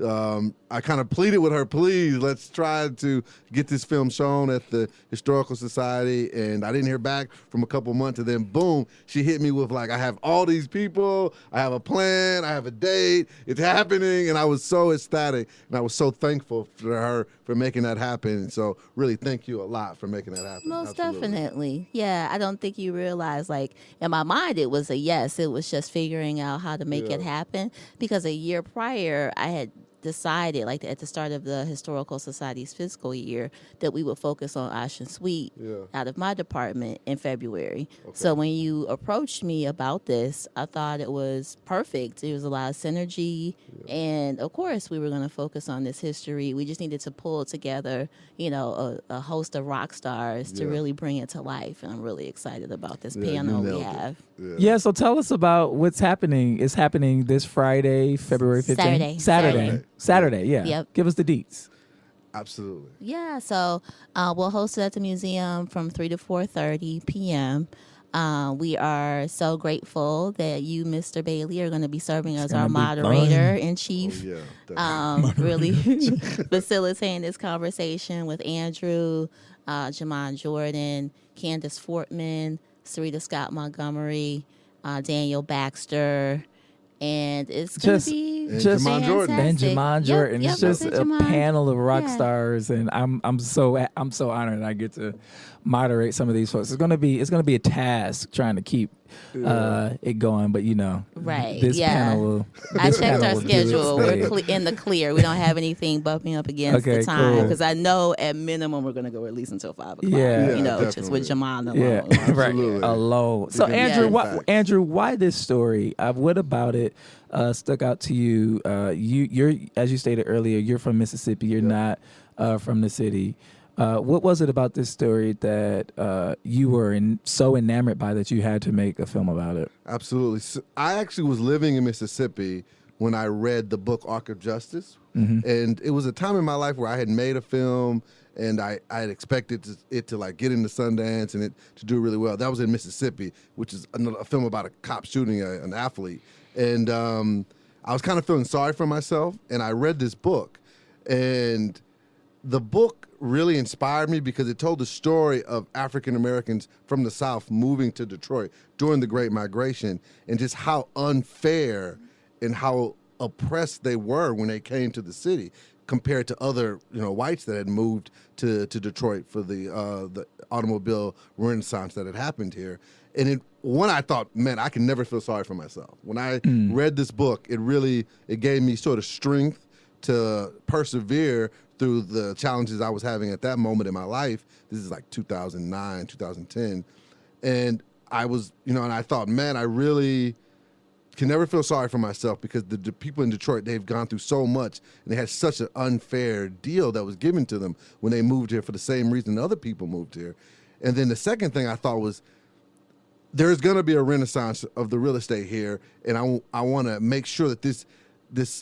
S3: I kind of pleaded with her, please, let's try to get this film shown at the Historical Society, and I didn't hear back from a couple months, and then boom, she hit me with like, I have all these people, I have a plan, I have a date, it's happening, and I was so ecstatic, and I was so thankful for her for making that happen, so really thank you a lot for making that happen.
S2: Most
S3: Absolutely.
S2: definitely. Yeah, I don't think you realize, like, in my mind, it was a yes. It was just figuring out how to make it happen, because a year prior, I had decided, like at the start of the Historical Society's fiscal year, that we would focus on Ossian Sweet out of my department in February. Okay. So when you approached me about this, I thought it was perfect. There was a lot of synergy, and of course we were going to focus on this history. We just needed to pull together, a host of rock stars to really bring it to life, and I'm really excited about this panel we have.
S1: Yeah, so tell us about what's happening. It's happening this Friday, February 15th? Saturday, yeah.
S2: Yep.
S1: Give us the deets.
S3: Absolutely.
S2: Yeah, so we'll host it at the museum from 3 to 4:30 p.m. We are so grateful that you, Mr. Bailey, are going to be serving as our moderator in chief. Really facilitating this conversation with Andrew, Jamon Jordan, Candace Fortman, Sarita Scott Montgomery, Daniel Baxter, and it's going to be
S3: Jamon Jordan.
S1: And Jamon Jordan.
S2: Yep,
S1: it's just a panel of rock stars, and I'm so honored I get to moderate some of these folks. It's gonna be a task trying to keep it going, but this panel will.
S2: I checked our schedule. We're in the clear. We don't have anything bumping up against the time, because I know at minimum we're gonna go at least until 5 o'clock. Just with Jamon alone.
S1: Yeah, right. Alone. So Andrew, why this story? What about it stuck out to you? You're, as you stated earlier, you're from Mississippi. You're not from the city. What was it about this story that you were so enamored by that you had to make a film about it?
S3: Absolutely. So I actually was living in Mississippi when I read the book Arc of Justice. Mm-hmm. And it was a time in my life where I had made a film, and I had expected it to like get into Sundance and it to do really well. That was in Mississippi, which is a film about a cop shooting an athlete. And I was kind of feeling sorry for myself, and I read this book. And the book really inspired me because it told the story of African Americans from the South moving to Detroit during the Great Migration, and just how unfair and how oppressed they were when they came to the city compared to other whites that had moved to Detroit for the automobile renaissance that had happened here. And I thought, man, I can never feel sorry for myself. When I read this book, it gave me sort of strength to persevere through the challenges I was having at that moment in my life. This is like 2009, 2010. And I was, and I thought, man, I really can never feel sorry for myself, because the people in Detroit, they've gone through so much, and they had such an unfair deal that was given to them when they moved here for the same reason other people moved here. And then the second thing I thought was, there's going to be a renaissance of the real estate here, and I want to make sure that this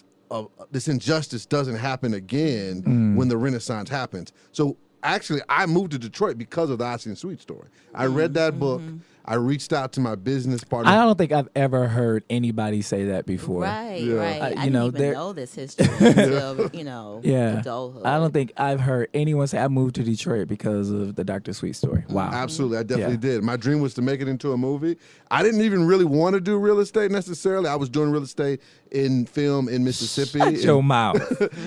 S3: injustice doesn't happen again when the Renaissance happens. So actually, I moved to Detroit because of the Ossian Sweet story. I read that book. I reached out to my business partner.
S1: I don't think I've ever heard anybody say that before.
S2: Right,
S3: Yeah.
S2: right. I
S1: you know,
S2: didn't even
S1: there-
S2: know this history until,
S1: Yeah.
S2: adulthood.
S1: I don't think I've heard anyone say I moved to Detroit because of the Dr. Sweet story. Wow.
S3: Absolutely, I definitely
S1: Yeah.
S3: did. My dream was to make it into a movie. I didn't even really want to do real estate necessarily. I was doing real estate in film in Mississippi.
S1: Shut your mouth.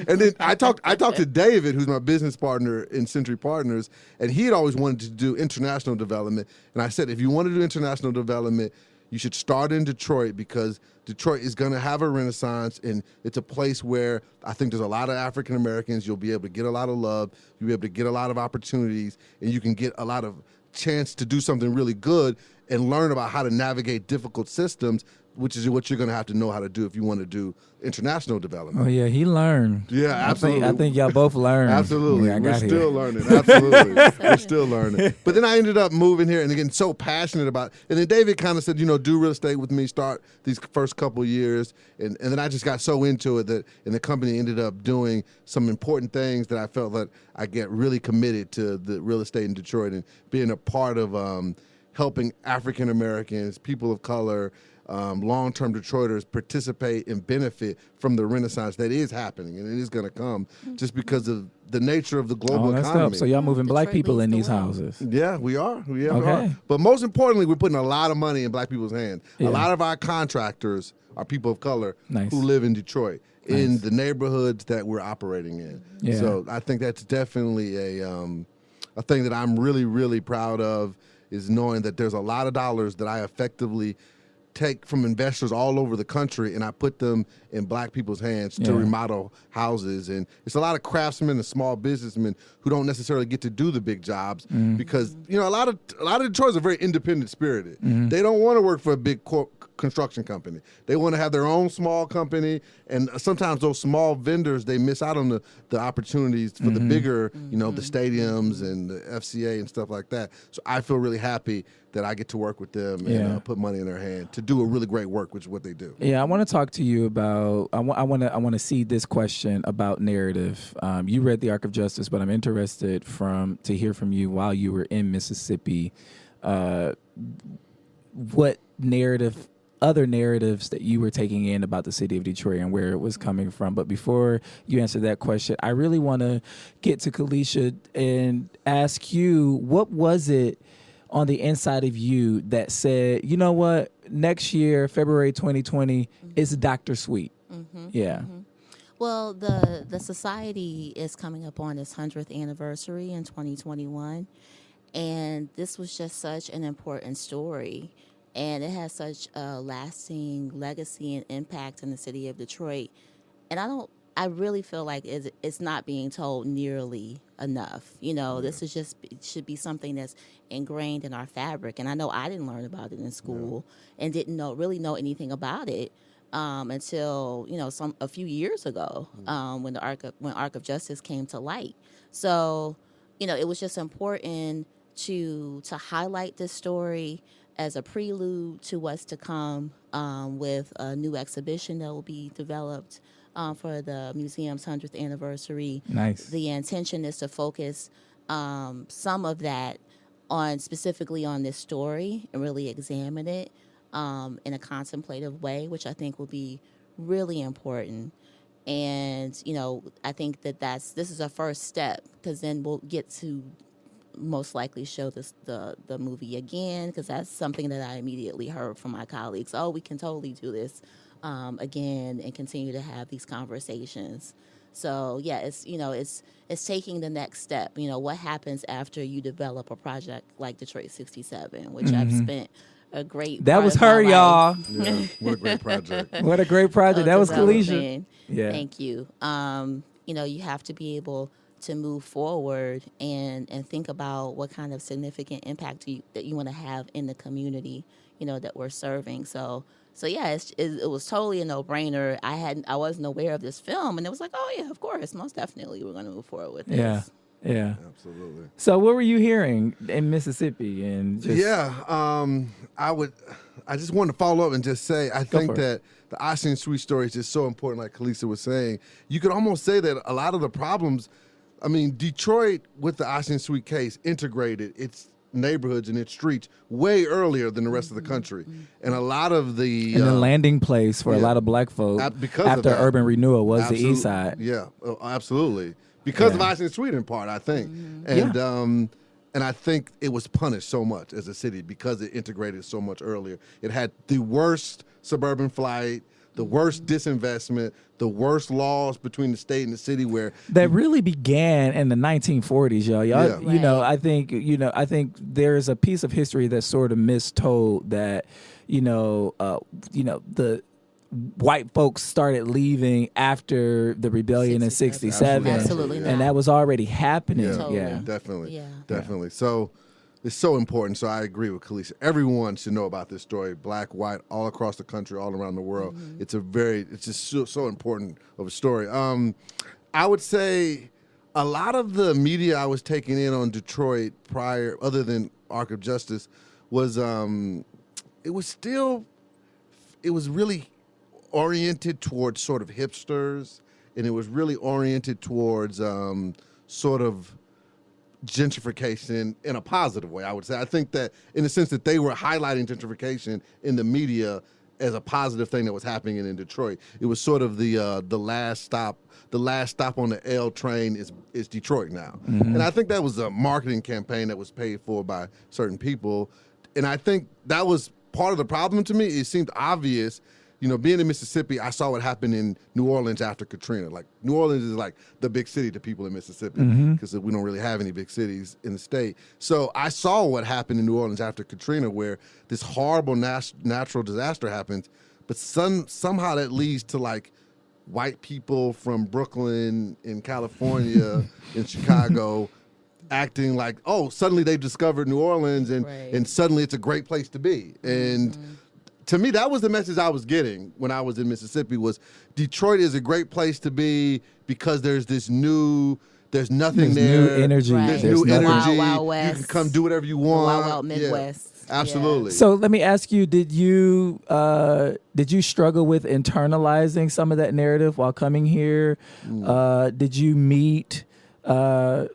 S3: And then I talked to David, who's my business partner in Century Partners, and he had always wanted to do international development. And I said, if you want to do international development, you should start in Detroit because Detroit is going to have a renaissance, and it's a place where I think there's a lot of African Americans. You'll be able to get a lot of love. You'll be able to get a lot of opportunities, and you can get a lot of chance to do something really good and learn about how to navigate difficult systems, which is what you're going to have to know how to do if you want to do international development.
S1: Oh, yeah, he learned.
S3: Yeah, absolutely.
S1: I think y'all both learned.
S3: Absolutely.
S1: when I
S3: We're
S1: got
S3: still
S1: here.
S3: learning. Absolutely. We're still learning. But then I ended up moving here and again, so passionate about it. And then David kind of said, do real estate with me, start these first couple years. And then I just got so into it and the company ended up doing some important things that I felt that I get really committed to the real estate in Detroit and being a part of helping African Americans, people of color, long-term Detroiters participate and benefit from the renaissance that is happening, and it is going to come just because of the nature of the global
S1: Oh, that's
S3: economy.
S1: dope. So y'all moving black
S2: Detroit
S1: people in
S2: leads
S1: these
S2: the world.
S1: houses.
S3: Yeah, we are. We are.
S1: Okay.
S3: But most importantly, we're putting a lot of money in black people's hands.
S1: Yeah.
S3: A lot of our contractors are people of color
S1: Nice.
S3: who live in Detroit, in
S1: Nice.
S3: the neighborhoods that we're operating in.
S1: Yeah.
S3: So I think that's definitely a thing that I'm really, really proud of, is knowing that there's a lot of dollars that I effectively take from investors all over the country and I put them in black people's hands to
S1: Yeah.
S3: remodel houses. And it's a lot of craftsmen and small businessmen who don't necessarily get to do the big jobs because, a lot of Detroiters are very independent spirited. They don't want to work for a big construction company. They want to have their own small company. And sometimes those small vendors, they miss out on the opportunities for the bigger, the stadiums and the FCA and stuff like that. So I feel really happy that I get to work with them
S1: Yeah.
S3: and put money in their hand to do a really great work, which is what they do.
S1: Yeah, I want to talk to you about. I want to see this question about narrative. You read The Arc of Justice, but I'm interested to hear from you while you were in Mississippi. What other narratives that you were taking in about the city of Detroit and where it was coming from. But before you answer that question, I really want to get to Kalisha and ask you, what was it on the inside of you that said, you know what, next year, February 2020, is Dr. Sweet? Yeah.
S2: Well, the society is coming up on its 100th anniversary in 2021, and this was just such an important story, and it has such a lasting legacy and impact in the city of Detroit. And I really feel like it's not being told nearly enough. This is should be something that's ingrained in our fabric. And I know I didn't learn about it in school and didn't really know anything about it until a few years ago when Arc of Justice came to light. So it was just important to highlight this story as a prelude to what's to come with a new exhibition that will be developed for the museum's 100th anniversary.
S1: Nice.
S2: The intention is to focus some of that specifically on this story and really examine it in a contemplative way, which I think will be really important. And, I think this is a first step, because then we'll get to most likely show the movie again, because that's something that I immediately heard from my colleagues. Oh, we can totally do this again and continue to have these conversations. So yeah, it's taking the next step. What happens after you develop a project like Detroit 67, which I've spent a great
S1: That
S2: part
S1: was
S2: of my
S1: her,
S2: life
S1: y'all.
S3: Yeah, what a great project.
S1: What a great project. That was Kalisha.
S2: developing.
S1: Yeah.
S2: Thank you. You have to be able to move forward and think about what kind of significant impact that you want to have in the community, that we're serving. So yeah, it was totally a no-brainer. I wasn't aware of this film, and it was like, oh yeah, of course, most definitely, we're going to move forward with this.
S1: Yeah. Yeah.
S3: Absolutely.
S1: So what were you hearing in Mississippi? And just,
S3: I just wanted to follow up and just say, I think
S1: for it.
S3: that the Ossian Sweet story is just so important, like Kalisha was saying. You could almost say that a lot of the problems I mean, Detroit, with the Ossian Sweet case, integrated its neighborhoods and its streets way earlier than the rest of the country. And a lot of the...
S1: And the landing place for a lot of black folk
S3: because of
S1: after
S3: that.
S1: urban renewal was the east side.
S3: Yeah, absolutely. Because of Ossian Sweet in part, I think. And I think it was punished so much as a city because it integrated so much earlier. It had the worst suburban flight, the worst disinvestment, the worst laws between the state and the city
S1: that really began in the 1940s, y'all. You know, I think there's a piece of history that's sort of mistold that, the white folks started leaving after the rebellion in 67.
S2: Absolutely not.
S1: And that was already happening.
S3: Yeah,
S2: Totally.
S3: definitely. So it's so important. So I agree with Kalisha. Everyone should know about this story, black, white, all across the country, all around the world. It's just so important of a story. I would say a lot of the media I was taking in on Detroit prior, other than Arc of Justice, was it was really oriented towards sort of hipsters, and it was really oriented towards sort of gentrification in a positive way, I would say. I think that in the sense that they were highlighting gentrification in the media as a positive thing that was happening in Detroit. It was sort of the last stop. The last stop on the L train is Detroit now. And I think that was a marketing campaign that was paid for by certain people. And I think that was part of the problem to me. It seemed obvious. Being in Mississippi, I saw what happened in New Orleans after Katrina. Like, New Orleans is like the big city to people in Mississippi because we don't really have any big cities in the state. So I saw what happened in New Orleans after Katrina, where this horrible natural disaster happens, but somehow that leads to, like, white people from Brooklyn, in California, in Chicago, acting like, oh, suddenly they discovered New Orleans, and suddenly it's a great place to be. And to me, that was the message I was getting when I was in Mississippi, was Detroit is a great place to be because there's nothing there.
S1: New energy.
S2: Right.
S3: There's new energy.
S2: Wild, Wild West.
S3: You can come do whatever you want.
S2: Wild Midwest.
S3: Yeah, absolutely.
S1: So let me ask you: Did you struggle with internalizing some of that narrative while coming here? Did you meet? How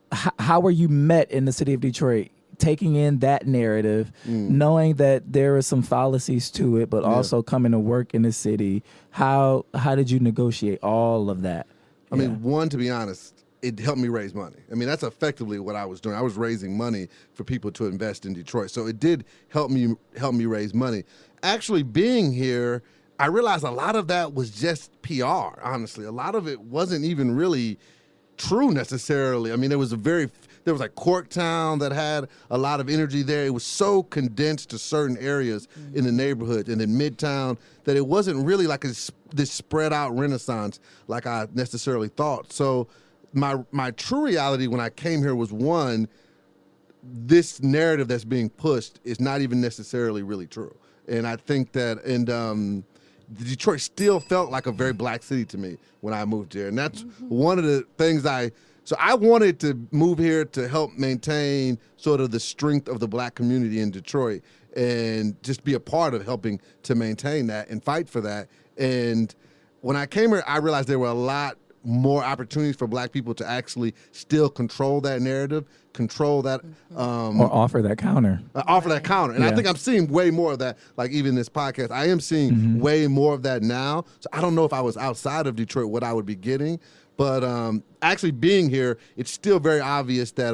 S1: were you met in the city of Detroit? Taking in that narrative, knowing that there are some fallacies to it, but also coming to work in the city. How did you negotiate all of that?
S3: I mean, one, to be honest, it helped me raise money. I mean, that's effectively what I was doing. I was raising money for people to invest in Detroit. So it did help me raise money. Actually, being here, I realized a lot of that was just PR, honestly. A lot of it wasn't even really true necessarily. I mean, there was like Corktown that had a lot of energy there. It was so condensed to certain areas in the neighborhood, and then Midtown, that it wasn't really like this spread out renaissance like I necessarily thought. So my true reality when I came here was, one, this narrative that's being pushed is not even necessarily really true. And I think that, Detroit still felt like a very black city to me when I moved here. And that's one of the things so I wanted to move here to help maintain sort of the strength of the black community in Detroit and just be a part of helping to maintain that and fight for that. And when I came here, I realized there were a lot more opportunities for black people to actually still control that narrative, control that.
S1: Or offer that counter.
S3: Offer that counter. And I think I'm seeing way more of that, like even this podcast. I am seeing way more of that now. So I don't know if I was outside of Detroit what I would be getting. But actually being here, it's still very obvious that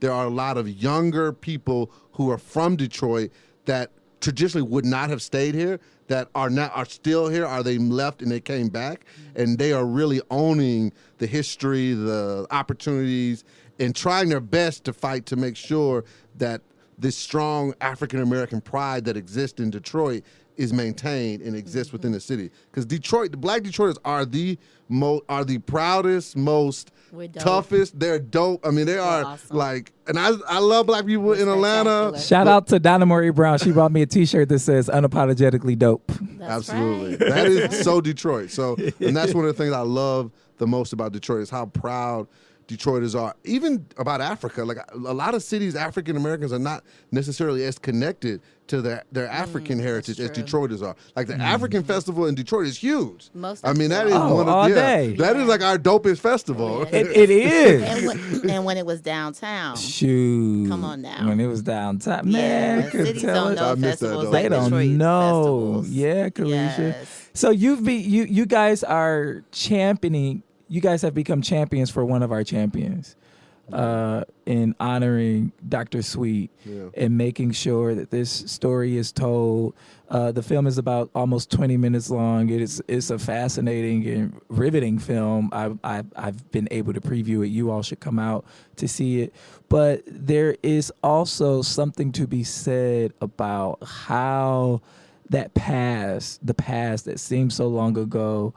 S3: there are a lot of younger people who are from Detroit that traditionally would not have stayed here, that are still here, or they left and they came back, and they are really owning the history, the opportunities, and trying their best to fight to make sure that this strong African-American pride that exists in Detroit is maintained and exists within the city. Because Detroit, the black Detroiters are the proudest, most toughest. They're dope. I mean, they are
S2: awesome.
S3: like, and I love black people in Atlanta.
S1: Shout out to Donna Marie Brown. She bought me a T-shirt that says "Unapologetically Dope."
S2: That's
S3: Absolutely.
S2: right.
S3: That is so Detroit. So, and that's one of the things I love the most about Detroit is how proud Detroiters are, even about Africa. Like a lot of cities, African Americans are not necessarily as connected to their African heritage as
S2: true.
S3: Detroiters are. Like the African festival in Detroit is huge.
S2: Most
S3: I mean, that is
S1: Oh,
S3: one of
S1: all day.
S3: That is like our dopest festival.
S2: Yeah.
S1: It is.
S2: And when it was downtown,
S1: Shoot.
S2: Come on now.
S1: When it was downtown. Man,
S2: yeah,
S1: could
S2: cities
S1: tell
S2: don't
S1: it.
S2: know
S3: I missed that,
S2: festivals
S3: though.
S2: like
S1: They don't
S2: Detroit
S1: know.
S2: festivals.
S1: Yeah, Kalisha.
S2: Yes.
S1: So you guys are championing. You guys have become champions for one of our champions, in honoring Dr. Sweet and making sure that this story is told. The film is about almost 20 minutes long. It's a fascinating and riveting film. I've been able to preview it. You all should come out to see it. But there is also something to be said about how that the past that seems so long ago,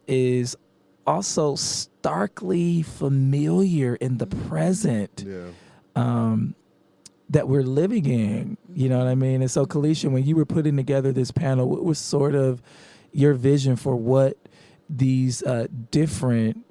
S1: is also starkly familiar in the present that we're living in. You know what I mean? And so, Kalisha, when you were putting together this panel, what was sort of your vision for what these different,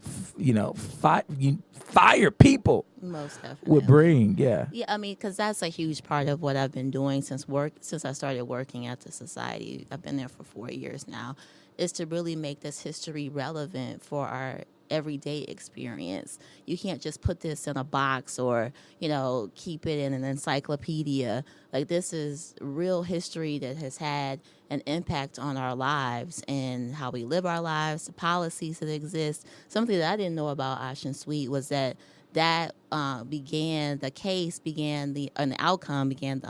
S1: fire people
S2: Most definitely
S1: would bring? Yeah.
S2: Yeah, I mean, because that's a huge part of what I've been doing since I started working at the society. I've been there for 4 years now. Is to really make this history relevant for our everyday experience. You can't just put this in a box or, keep it in an encyclopedia. Like, this is real history that has had an impact on our lives and how we live our lives, the policies that exist. Something that I didn't know about Ossian Sweet was that the outcome began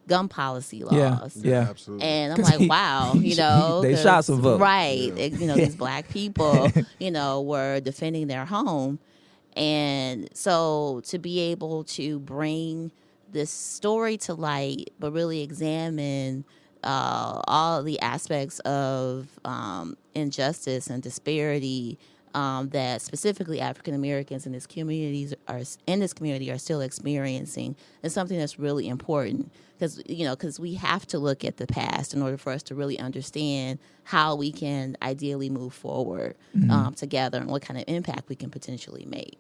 S2: gun policy laws.
S3: Yeah, absolutely.
S2: And I'm like, wow,
S1: They shot some folks.
S2: Right. These black people, were defending their home. And so to be able to bring this story to light, but really examine all of the aspects of injustice and disparity that specifically African Americans in this community are still experiencing, is something that's really important because we have to look at the past in order for us to really understand how we can ideally move forward together and what kind of impact we can potentially make.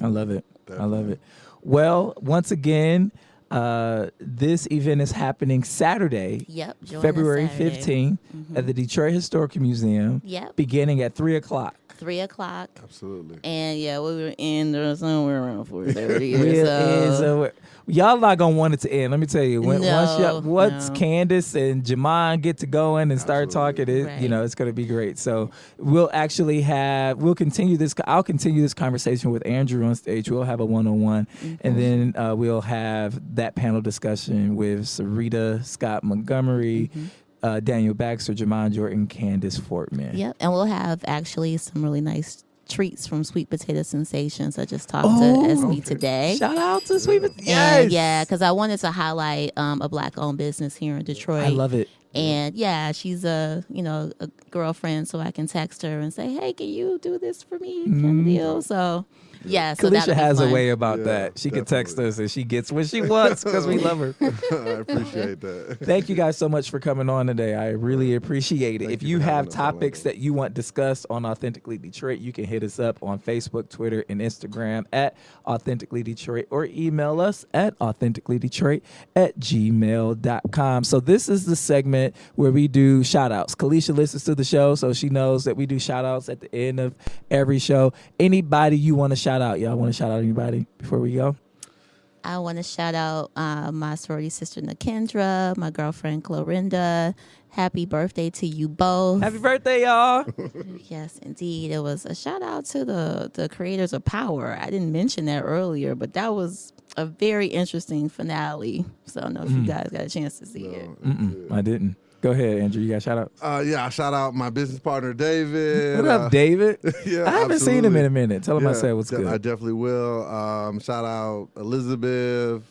S1: I love it. Definitely. I love it. Well, once again, this event is happening Saturday,
S2: join us
S1: February
S2: Saturday.
S1: 15th at the Detroit Historical Museum, beginning at 3 o'clock.
S2: 3 o'clock.
S3: Absolutely.
S2: And we were in there somewhere around 4:30 or so.
S1: Y'all not gonna want it to end. Let me tell you.
S2: No.
S1: Once Candace and Jamon get to going and start talking, it's gonna be great. So we'll continue this. I'll continue this conversation with Andrew on stage. We'll have a one-on-one, and then we'll have that panel discussion with Sarita Scott Montgomery. Daniel Baxter, Jamon Jordan, Candace Fortman.
S2: Yep, and we'll have actually some really nice treats from Sweet Potato Sensations. I just talked to SB today.
S1: Shout out to Sweet Potato. Yes.
S2: Yeah, because I wanted to highlight a black-owned business here in Detroit.
S1: I love it.
S2: And she's a girlfriend, so I can text her and say, "Hey, can you do this for me?" Kind of deal. So. Yeah, so
S1: Kalisha has
S2: fun.
S1: a way about that. She can text us and she gets what she wants because we love her.
S3: I appreciate that.
S1: Thank you guys so much for coming on today. I really appreciate it. If you have topics that you want discussed on Authentically Detroit, you can hit us up on Facebook, Twitter, and Instagram at Authentically Detroit, or email us at authenticallyddetroit@gmail.com. So this is the segment where we do shout outs. Kalisha listens to the show, so she knows that we do shout outs at the end of every show. Anybody you want to shout out? Y'all want to shout out anybody before we go?
S2: I want to shout out my sorority sister Nakendra, my girlfriend Clorinda. Happy birthday to you both.
S1: Happy birthday, y'all.
S2: Yes, indeed. It was a shout out to the creators of Power. I didn't mention that earlier, but that was a very interesting finale. So I don't know if you guys got a chance to see it.
S1: I didn't. Go ahead, Andrew. You got shout outs?
S3: I shout out my business partner, David.
S1: What up, David?
S3: Yeah,
S1: I haven't seen him in a minute. Tell him I said what's good.
S3: I definitely will. Shout out Elizabeth,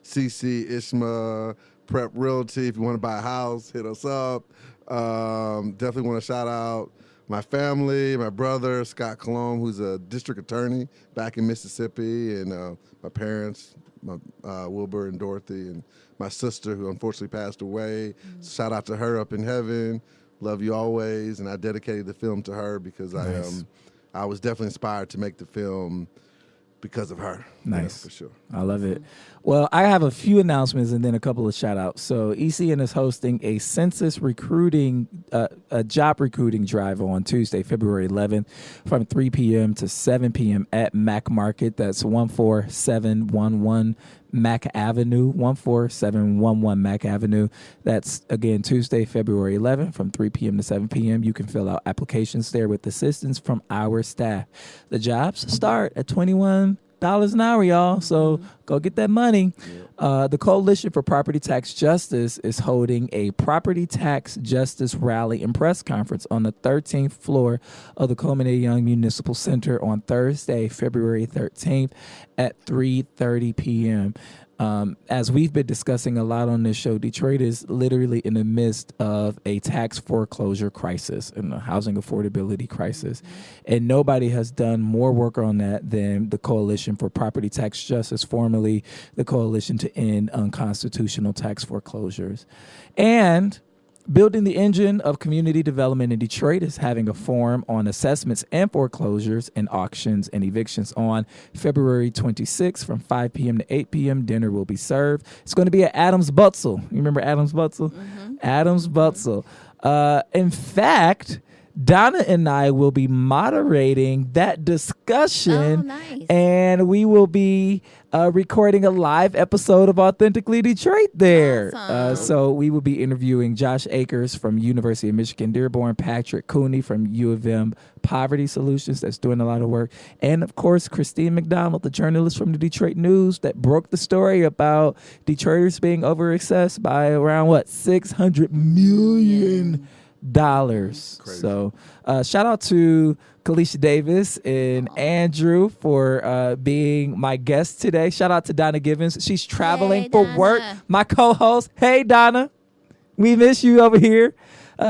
S3: CC, Ishma, Prep Realty. If you want to buy a house, hit us up. Definitely want to shout out my family, my brother, Scott Colom, who's a district attorney back in Mississippi, and my parents, Wilbur and Dorothy, and my sister, who unfortunately passed away. Shout out to her up in heaven. Love you always. And I dedicated the film to her because I was definitely inspired to make the film because of her.
S1: Nice.
S3: For sure.
S1: I love it. Well, I have a few announcements and then a couple of shout outs. So ECN is hosting a census recruiting, a job recruiting drive on Tuesday, February 11th from 3 p.m. to 7 p.m. at Mac Market. That's 14711 Mac Avenue, 14711 Mac Avenue. That's, again, Tuesday, February 11th from 3 p.m. to 7 p.m. You can fill out applications there with assistance from our staff. The jobs start at $21 an hour, y'all. So go get that money. The Coalition for Property Tax Justice is holding a Property Tax Justice Rally and Press Conference on the 13th floor of the Colom Young Municipal Center on Thursday, February 13th at 3:30 p.m. As we've been discussing a lot on this show, Detroit is literally in the midst of a tax foreclosure crisis and a housing affordability crisis. And nobody has done more work on that than the Coalition for Property Tax Justice, formerly the Coalition to End Unconstitutional Tax Foreclosures. And Building the Engine of Community Development in Detroit is having a forum on assessments and foreclosures and auctions and evictions on February 26th from 5 p.m. to 8 p.m. Dinner will be served. It's going to be at Adams Butzel. You remember Adams Butzel? Adams Butzel. In fact, Donna and I will be moderating that discussion.
S2: Oh, nice.
S1: And we will be recording a live episode of Authentically Detroit there.
S2: Awesome.
S1: So we will be interviewing Josh Akers from University of Michigan Dearborn, Patrick Cooney from U of M Poverty Solutions that's doing a lot of work, and of course Christine McDonald, the journalist from the Detroit News that broke the story about Detroiters being overassessed by around $600 million.
S3: Crazy.
S1: So shout out to Kalisha Davis and Andrew for being my guest today. Shout out to Donna Givens. She's traveling
S2: Hey,
S1: for
S2: Donna.
S1: work. My co-host. Hey, Donna. We miss you over here.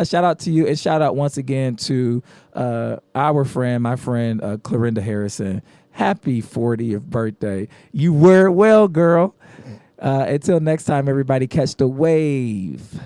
S1: Shout out to you, and shout out once again to my friend Clarinda Harrison. Happy 40th birthday. You wear it well, girl. Until next time, everybody, catch the wave.